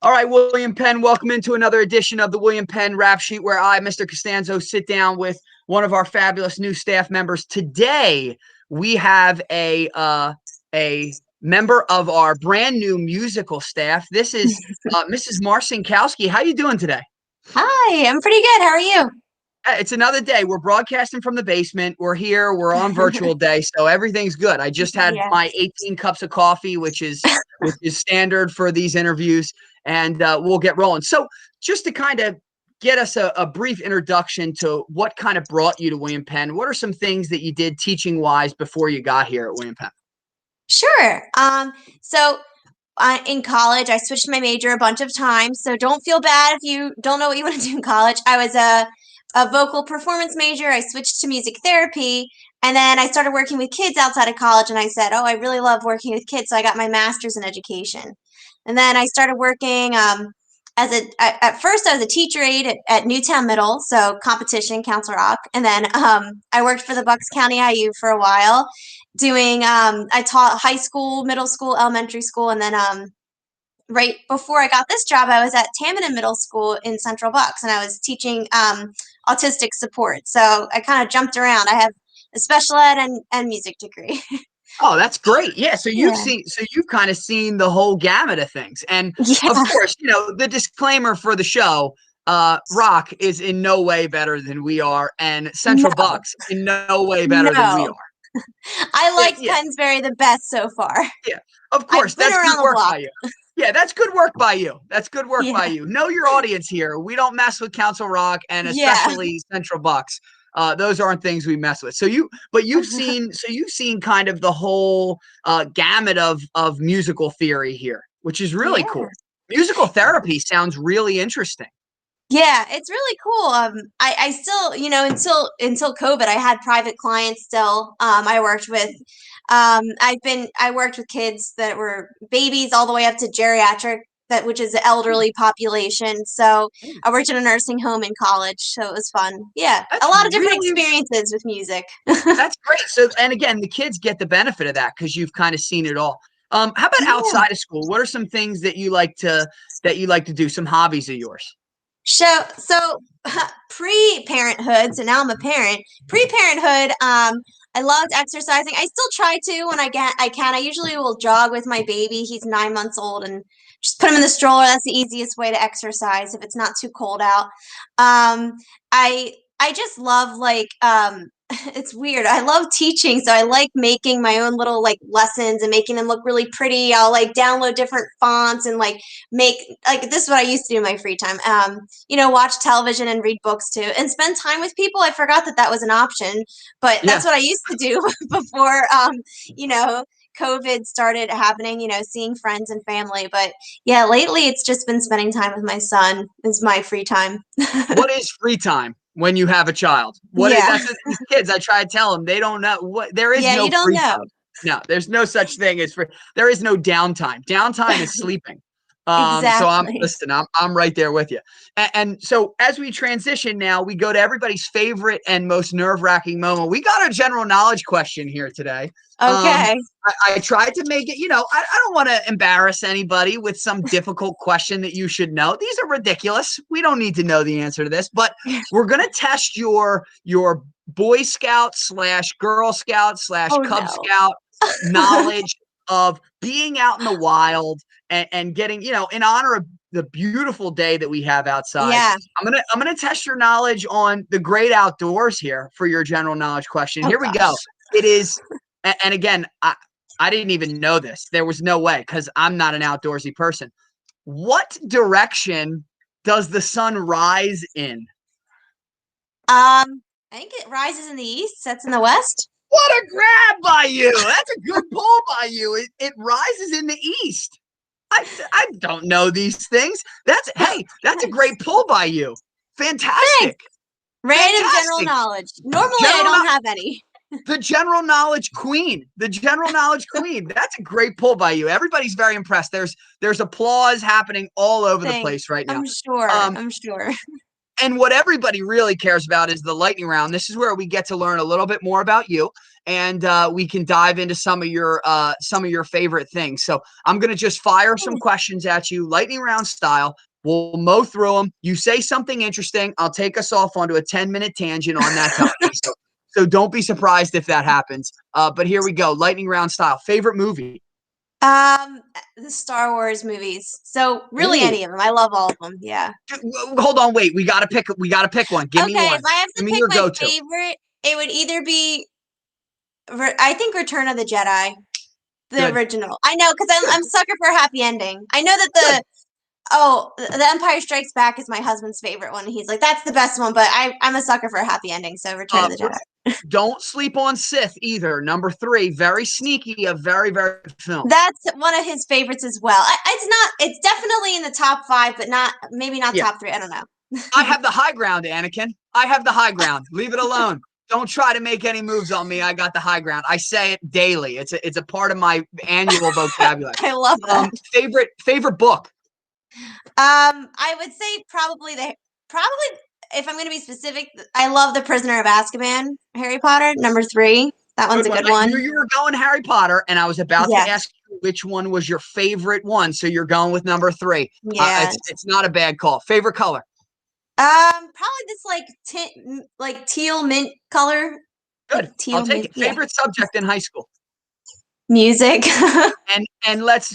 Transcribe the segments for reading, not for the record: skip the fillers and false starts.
All right, William Penn, welcome into another edition of the William Penn Rap Sheet, where I, Mr. Costanzo, sit down with one of our fabulous new staff members. Today, we have a member of our brand new musical staff. This is Mrs. Marcinkowski. How you doing today? Hi, I'm pretty good. How are you? It's another day. We're broadcasting from the basement. We're here. We're on virtual day, so everything's good. I just had my Yes. 18 cups of coffee, which is standard for these interviews, and we'll get rolling. So, just to kind of get us a brief introduction to what kind of brought you to William Penn, what are some things that you did teaching wise before you got here at William Penn? Sure. So in college, I switched my major a bunch of times. So don't feel bad if you don't know what you want to do in college. I was a vocal performance major. I switched to music therapy. And then I started working with kids outside of college. And I said, oh, I really love working with kids. So I got my master's in education. And then I started working at first I was a teacher aide at Newtown Middle, so competition, Council Rock. And then I worked for the Bucks County IU for a while doing I taught high school, middle school, elementary school, and then right before I got this job, I was at Tamanin Middle School in Central Bucks, and I was teaching autistic support. So I kind of jumped around. I have a special ed and music degree. Oh, that's great. Yeah. Yeah. So you've kind of seen the whole gamut of things. And of Yeah. course, the disclaimer for the show, Rock is in no way better than we are, and Central No. Bucks in no way better than we No. are. I Yeah, liked yeah, Pennsbury the best so far. yeah. Of course, I've been that's good around the work block. by you. Yeah, that's good work by you. That's good work by Yeah. you. Know your audience here. We don't mess with Council Rock and Yeah. especially Central Bucks. Those aren't things we mess with. You've seen kind of the whole gamut of musical theory here, which is really Yeah. cool. Musical therapy sounds really interesting. Yeah, it's really cool. I still, until COVID, I had private clients still. I worked with I worked with kids that were babies all the way up to geriatric, that which is the elderly population. So I worked in a nursing home in college, so it was fun. Yeah, a That's lot of different really experiences with music. That's great. So, and again, the kids get the benefit of that because you've kind of seen it all. How about Yeah. outside of school? What are some things that you like to do? Some hobbies of yours? So pre-parenthood, so now I'm a parent. Pre-parenthood, I loved exercising. I still try to when I can. I usually will jog with my baby. He's 9 months old, and just put him in the stroller. That's the easiest way to exercise if it's not too cold out. Um, I just love it's weird. I love teaching, so I like making my own little like lessons and making them look really pretty. I'll like download different fonts and like make like this is what I used to do in my free time. Watch television and read books too, and spend time with people. I forgot that that was an option, but Yeah. that's what I used to do before. You know, COVID started happening. Seeing friends and family. But yeah, lately it's just been spending time with my son. Is my free time. What is free time when you have a child? What is Yeah, that's what these kids? I try to tell them they don't know what there is yeah. no You don't free know time. No, there's no such thing as free. There is no downtime. Downtime is sleeping. So I'm exactly. listen. I'm right there with you. And so as we transition now, we go to everybody's favorite and most nerve-wracking moment. We got a general knowledge question here today. Um, Okay. I tried to make it, I don't want to embarrass anybody with some difficult question that you should know. These are ridiculous. We don't need to know the answer to this, but we're going to test your Boy Scout slash Girl Scout slash Oh Cub no. Scout knowledge of being out in the wild and getting, in honor of the beautiful day that we have outside. Yeah. I'm gonna test your knowledge on the great outdoors here for your general knowledge question. Oh Here we go. gosh. It is, and again, I didn't even know this. There was no way because I'm not an outdoorsy person. What direction does the sun rise in? I think it rises in the east, sets in the west. What a grab by you! That's a good pull by you. It rises in the east. I don't know these things. That's a Nice. great pull by you. Thanks. Fantastic. Random general Fantastic. knowledge. Normally, I General don't have any. the general knowledge queen. The general knowledge queen. That's a great pull by you. Everybody's very impressed. There's applause happening all over the Thanks. place right now. I'm sure. Um, I'm sure. And what everybody really cares about is the lightning round. This is where we get to learn a little bit more about you, and we can dive into some of your favorite things. So I'm going to just fire some questions at you, lightning round style. We'll mow through them. You say something interesting, I'll take us off onto a 10-minute tangent on that topic. So don't be surprised if that happens. But here we go, lightning round style. Favorite movie? The Star Wars movies. So really Ooh. any of them. I love all of them. Yeah. Hold on, wait. We gotta pick one. Give me one. If I have to Give me pick your my go-to. favorite, it would either be, I think Return of the Jedi, the Good. original. I know, because I'm a sucker for a happy ending. I know that Good. The Empire Strikes Back is my husband's favorite one. He's like, that's the best one, but I'm a sucker for a happy ending, so Return of the Jedi. Don't sleep on Sith either. Number 3, very sneaky, a very, very good film. That's one of his favorites as well. It's definitely in the top 5, but maybe not top 3. I don't know. I have the high ground, Anakin. I have the high ground. Leave it alone. Don't try to make any moves on me. I got the high ground. I say it daily. It's a part of my annual vocabulary. I love that. Favorite book? I would say probably if I'm going to be specific, I love The Prisoner of Azkaban, Harry Potter, number 3. That one's a good one. I knew you were going Harry Potter, and I was about to ask you which one was your favorite one. So you're going with number 3. Yeah, it's not a bad call. Favorite color? Probably this like teal mint color. Good. Like teal I'll take mint, it. Favorite subject in high school? Music. and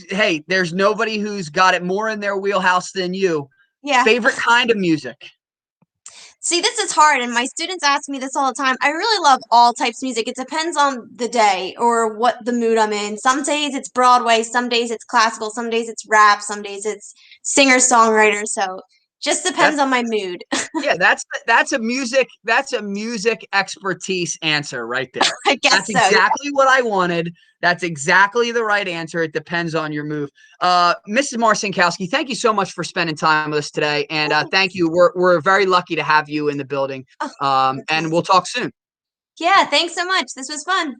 hey, there's nobody who's got it more in their wheelhouse than you. Yeah. Favorite kind of music? See, this is hard, and my students ask me this all the time. I really love all types of music. It depends on the day or what the mood I'm in. Some days it's Broadway, some days it's classical, some days it's rap, some days it's singer-songwriter. So just depends on my mood. Yeah, that's a music expertise answer right there. I guess that's exactly what I wanted. That's exactly the right answer. It depends on your move. Mrs. Marcinkowski, thank you so much for spending time with us today. And thank you. We're very lucky to have you in the building. And we'll talk soon. Yeah, thanks so much. This was fun.